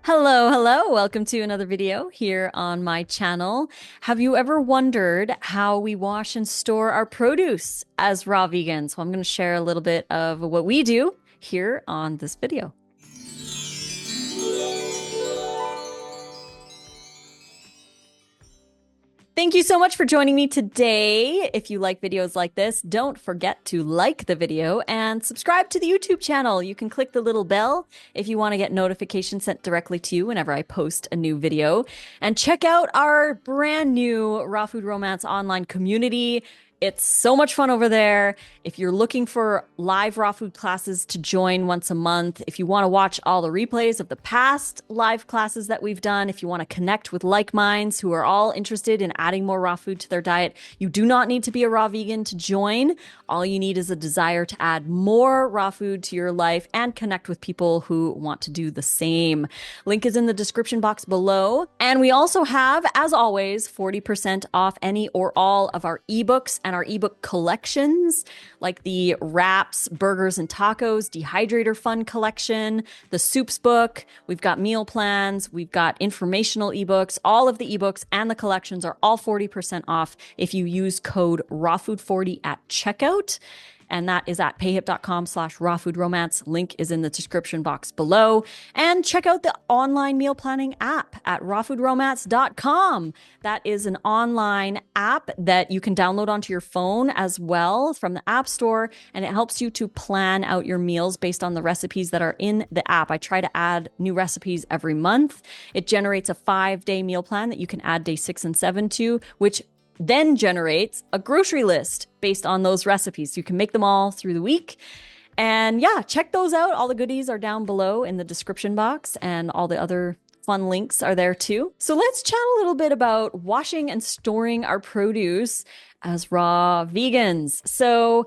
Hello, hello. Welcome to another video here on my channel. Have you ever wondered how we wash and store our produce as raw vegans? Well, I'm going to share a little bit of what we do here on this video. Thank you so much for joining me today. If you like videos like this, don't forget to like the video and subscribe to the YouTube channel. You can click the little bell if you want to get notifications sent directly to you whenever I post a new video. And check out our brand new Raw Food Romance online community. It's so much fun over there. If you're looking for live raw food classes to join once a month, if you want to watch all the replays of the past live classes that we've done, if you want to connect with like minds who are all interested in adding more raw food to their diet, you do not need to be a raw vegan to join. All you need is a desire to add more raw food to your life and connect with people who want to do the same. Link is in the description box below. And we also have, as always, 40% off any or all of our ebooks and our ebook collections, like the wraps, burgers, and tacos, dehydrator fun collection, the soups book. We've got meal plans. We've got informational ebooks. All of the ebooks and the collections are all 40% off if you use code rawfood40 at checkout. And that is at payhip.com/rawfoodromance. Link is in the description box below. And check out the online meal planning app at rawfoodromance.com. That is an online app that you can download onto your phone as well from the App Store. And it helps you to plan out your meals based on the recipes that are in the app. I try to add new recipes every month. It generates a 5-day meal plan that you can add day 6 and 7 to, which then generates a grocery list based on those recipes. You can make them all through the week. And yeah, check those out. All the goodies are down below in the description box, and all the other fun links are there too. So let's chat a little bit about washing and storing our produce as raw vegans. So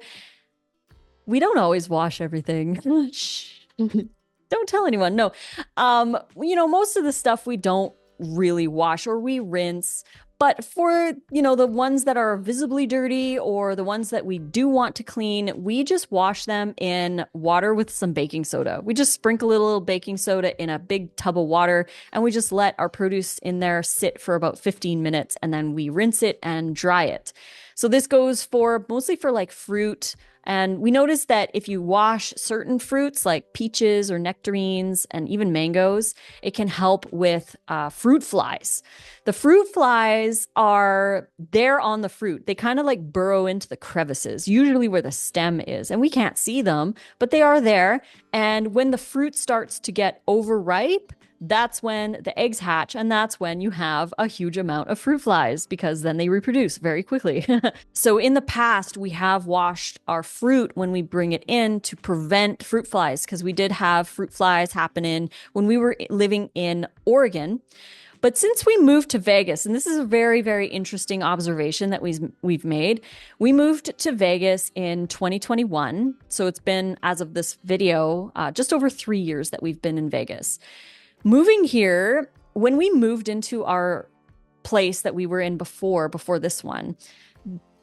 we don't always wash everything. Shh. Don't tell anyone. No. Most of the stuff we don't really wash, or we rinse. But for, the ones that are visibly dirty or the ones that we do want to clean, we just wash them in water with some baking soda. We just sprinkle a little baking soda in a big tub of water, and we just let our produce in there sit for about 15 minutes, and then we rinse it and dry it. So this goes mostly for like fruit. And we noticed that if you wash certain fruits like peaches or nectarines and even mangoes, it can help with fruit flies. The fruit flies are there on the fruit. They kind of like burrow into the crevices, usually where the stem is. And we can't see them, but they are there. And when the fruit starts to get overripe, that's when the eggs hatch, and that's when you have a huge amount of fruit flies, because then they reproduce very quickly. So in the past, we have washed our fruit when we bring it in to prevent fruit flies, because we did have fruit flies happening when we were living in Oregon. But since we moved to Vegas, and this is a very, very interesting observation that we've made, we moved to Vegas in 2021. So it's been, as of this video, just over 3 years that we've been in Vegas. Moving here, when we moved into our place that we were in before this one,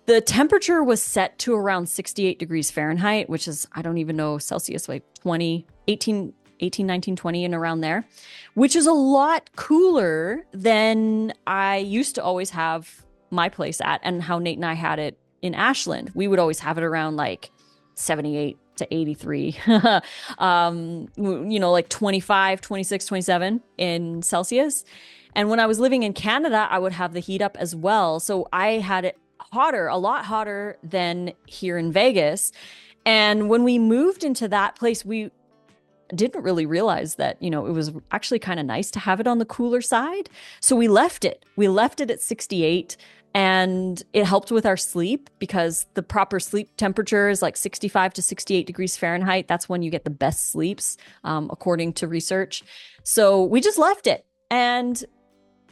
the temperature was set to around 68 degrees Fahrenheit, which is, I don't even know, Celsius, like 18, 19, 20, and around there, which is a lot cooler than I used to always have my place at, and how Nate and I had it in Ashland. We would always have it around like 78 to 83, like 25, 26, 27 in Celsius. And when I was living in Canada, I would have the heat up as well. So I had it hotter, a lot hotter than here in Vegas. And when we moved into that place, we didn't really realize that, it was actually kind of nice to have it on the cooler side. So we left it. We left it at 68. And it helped with our sleep, because the proper sleep temperature is like 65 to 68 degrees Fahrenheit. That's when you get the best sleeps, according to research. So we just left it. And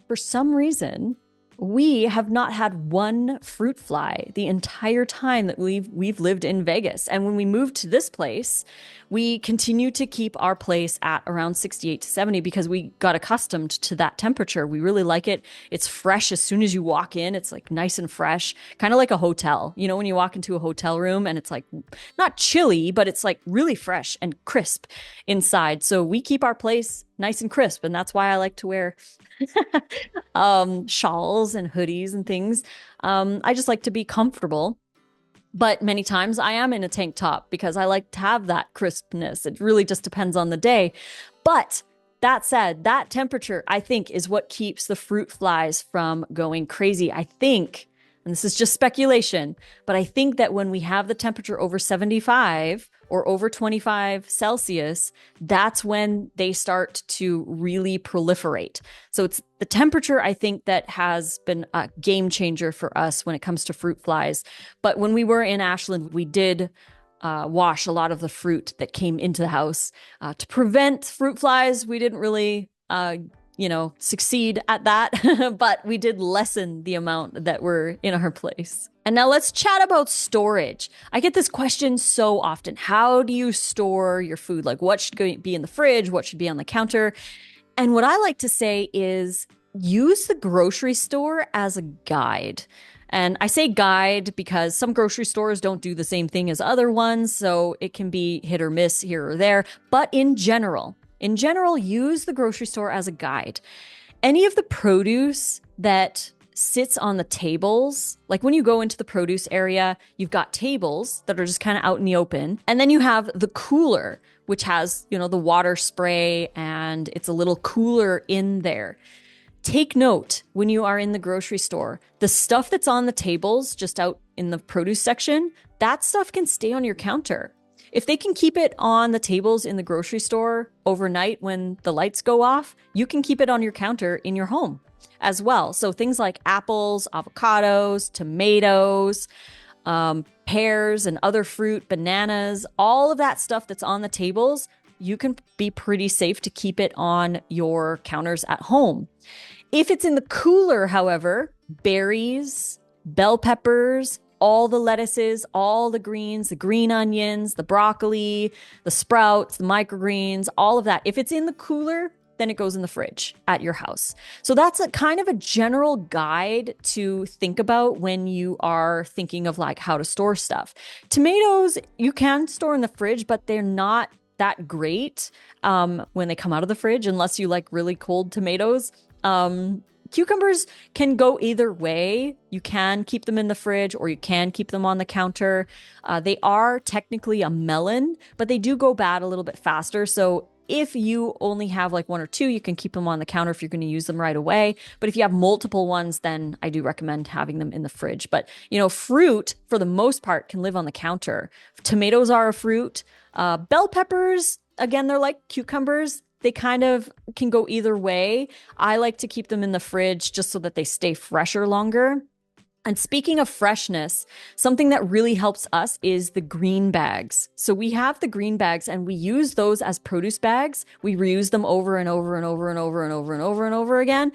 for some reason, We have not had one fruit fly the entire time that we've lived in Vegas. And when we moved to this place, we continue to keep our place at around 68 to 70 because we got accustomed to that temperature. We really like it. It's fresh as soon as you walk in. It's like nice and fresh, kind of like a hotel. You know, when you walk into a hotel room and it's like not chilly, but it's like really fresh and crisp inside. So we keep our place nice and crisp. And that's why I like to wear shawls and hoodies and things. I just like to be comfortable. But many times I am in a tank top because I like to have that crispness. It really just depends on the day. But that said, that temperature, I think, is what keeps the fruit flies from going crazy. I think, and this is just speculation, but I think that when we have the temperature over 75 or over 25 Celsius, that's when they start to really proliferate. So it's the temperature, I think, that has been a game changer for us when it comes to fruit flies. But when we were in Ashland, we did wash a lot of the fruit that came into the house to prevent fruit flies. We didn't really succeed at that, but we did lessen the amount that were in our place. And now let's chat about storage. I get this question so often. How do you store your food? Like, what should be in the fridge? What should be on the counter? And what I like to say is use the grocery store as a guide. And I say guide because some grocery stores don't do the same thing as other ones, so it can be hit or miss here or there. But in general, use the grocery store as a guide. Any of the produce that sits on the tables, like when you go into the produce area, you've got tables that are just kind of out in the open. And then you have the cooler, which has, the water spray, and it's a little cooler in there. Take note when you are in the grocery store, the stuff that's on the tables just out in the produce section, that stuff can stay on your counter. If they can keep it on the tables in the grocery store overnight when the lights go off, you can keep it on your counter in your home as well. So things like apples, avocados, tomatoes, pears and other fruit, bananas, all of that stuff that's on the tables, you can be pretty safe to keep it on your counters at home. If it's in the cooler, however, berries, bell peppers, all the lettuces, all the greens, the green onions, the broccoli, the sprouts, the microgreens, all of that. If it's in the cooler, then it goes in the fridge at your house. So that's a kind of a general guide to think about when you are thinking of like how to store stuff. Tomatoes, you can store in the fridge, but they're not that great when they come out of the fridge, unless you like really cold tomatoes. Cucumbers can go either way. You can keep them in the fridge or you can keep them on the counter. They are technically a melon, but they do go bad a little bit faster. So if you only have like one or two, you can keep them on the counter if you're going to use them right away. But if you have multiple ones, then I do recommend having them in the fridge. But, fruit, for the most part, can live on the counter. Tomatoes are a fruit. Bell peppers, again, they're like cucumbers. They kind of can go either way. I like to keep them in the fridge just so that they stay fresher longer. And speaking of freshness, something that really helps us is the green bags. So we have the green bags and we use those as produce bags. We reuse them over and over and over and over and over and over and over again.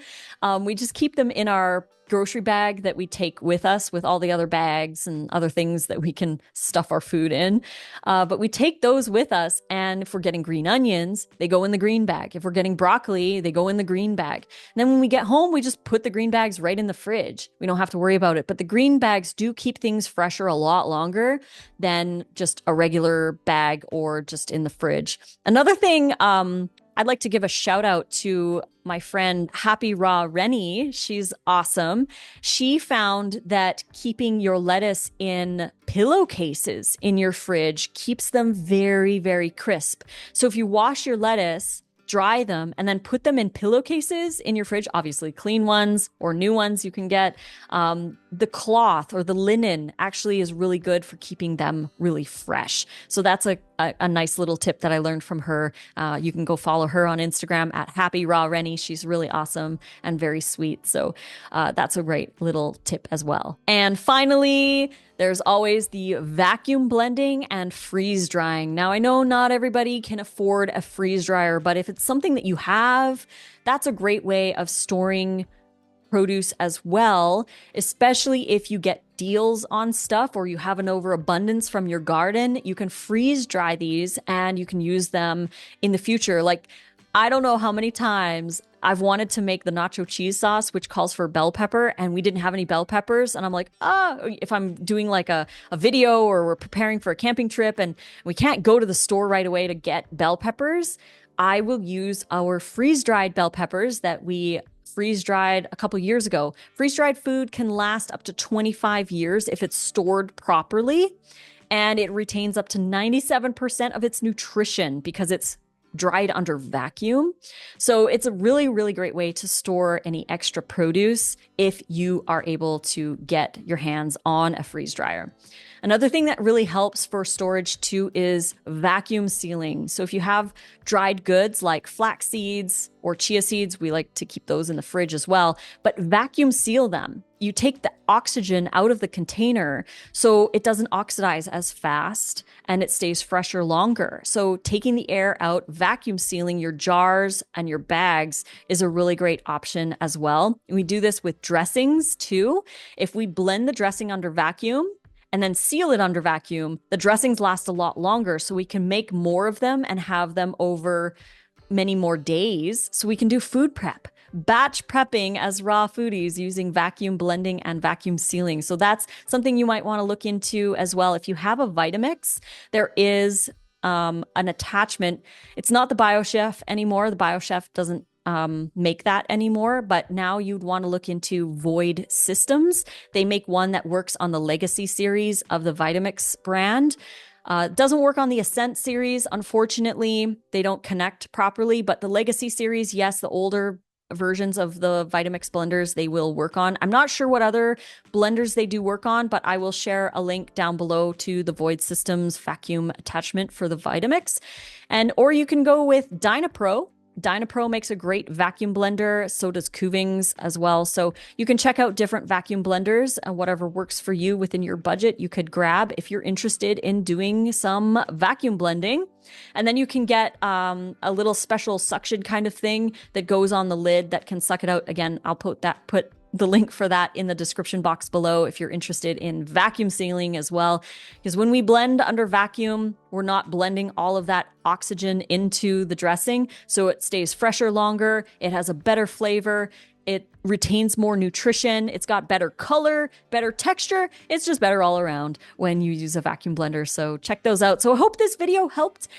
We just keep them in our grocery bag that we take with us with all the other bags and other things that we can stuff our food in. But we take those with us, and if we're getting green onions, they go in the green bag. If we're getting broccoli, they go in the green bag. And then when we get home, we just put the green bags right in the fridge. We don't have to worry about it. But the green bags do keep things fresher a lot longer than just a regular bag or just in the fridge. Another thing, I'd like to give a shout out to my friend Happy Raw Rennie. She's awesome. She found that keeping your lettuce in pillowcases in your fridge keeps them very, very crisp. So if you wash your lettuce, dry them, and then put them in pillowcases in your fridge, obviously clean ones or new ones you can get. The cloth or the linen actually is really good for keeping them really fresh. So that's a nice little tip that I learned from her. You can go follow her on Instagram at Happy Raw Rennie. She's really awesome and very sweet. So that's a great little tip as well. And finally, there's always the vacuum blending and freeze drying. Now, I know not everybody can afford a freeze dryer, but if it's something that you have, that's a great way of storing produce as well, especially if you get deals on stuff or you have an overabundance from your garden. You can freeze dry these and you can use them in the future. Like, I don't know how many times I've wanted to make the nacho cheese sauce, which calls for bell pepper, and we didn't have any bell peppers. And I'm like, if I'm doing like a video or we're preparing for a camping trip and we can't go to the store right away to get bell peppers, I will use our freeze-dried bell peppers that we freeze-dried a couple years ago. Freeze-dried food can last up to 25 years if it's stored properly, and it retains up to 97% of its nutrition because it's dried under vacuum. So it's a really, really great way to store any extra produce if you are able to get your hands on a freeze dryer. Another thing that really helps for storage too is vacuum sealing. So if you have dried goods like flax seeds or chia seeds, we like to keep those in the fridge as well, but vacuum seal them. You take the oxygen out of the container so it doesn't oxidize as fast and it stays fresher longer. So taking the air out, vacuum sealing your jars and your bags is a really great option as well. We do this with dressings too. If we blend the dressing under vacuum, and then seal it under vacuum, the dressings last a lot longer, so we can make more of them and have them over many more days, so we can do food prep. Batch prepping as raw foodies using vacuum blending and vacuum sealing. So that's something you might want to look into as well. If you have a Vitamix, there is an attachment. It's not the BioChef anymore. The BioChef doesn't make that anymore, but now you'd want to look into Void Systems. They make one that works on the Legacy series of the Vitamix brand. Doesn't work on the Ascent series. Unfortunately, they don't connect properly, but the Legacy series, yes, the older versions of the Vitamix blenders they will work on. I'm not sure what other blenders they do work on, but I will share a link down below to the Void Systems vacuum attachment for the Vitamix. Or you can go with DynaPro. DynaPro makes a great vacuum blender. So does Kuvings as well. So you can check out different vacuum blenders and whatever works for you within your budget, you could grab if you're interested in doing some vacuum blending. And then you can get a little special suction kind of thing that goes on the lid that can suck it out. Again, I'll put the link for that in the description box below if you're interested in vacuum sealing as well. Because when we blend under vacuum, we're not blending all of that oxygen into the dressing, so it stays fresher longer. It has a better flavor. It retains more nutrition. It's got better color, better texture. It's just better all around when you use a vacuum blender. So check those out. So I hope this video helped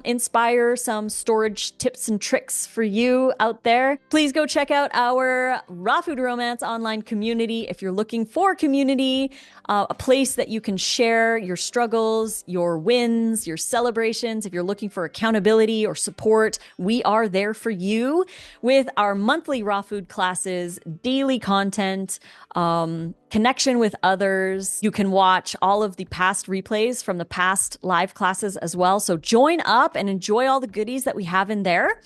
inspire some storage tips and tricks for you out there. Please go check out our Raw Food Romance online community if you're looking for community, a place that you can share your struggles, your wins, your celebrations. If you're looking for accountability or support, we are there for you with our monthly raw food classes, daily content, connection with others. You can watch all of the past replays from the past live classes as well. So join up and enjoy all the goodies that we have in there.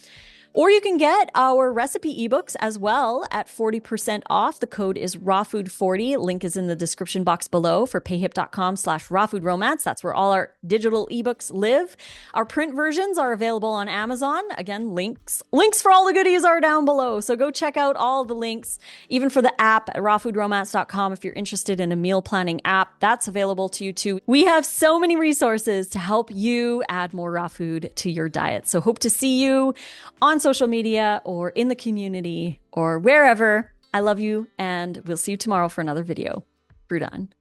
Or you can get our recipe ebooks as well at 40% off. The code is rawfood40. Link is in the description box below for payhip.com/rawfoodromance. That's where all our digital ebooks live. Our print versions are available on Amazon. Again, links for all the goodies are down below. So go check out all the links, even for the app at rawfoodromance.com. If you're interested in a meal planning app, that's available to you too. We have so many resources to help you add more raw food to your diet. So hope to see you on social media or in the community or wherever. I love you, and we'll see you tomorrow for another video. Fruit on.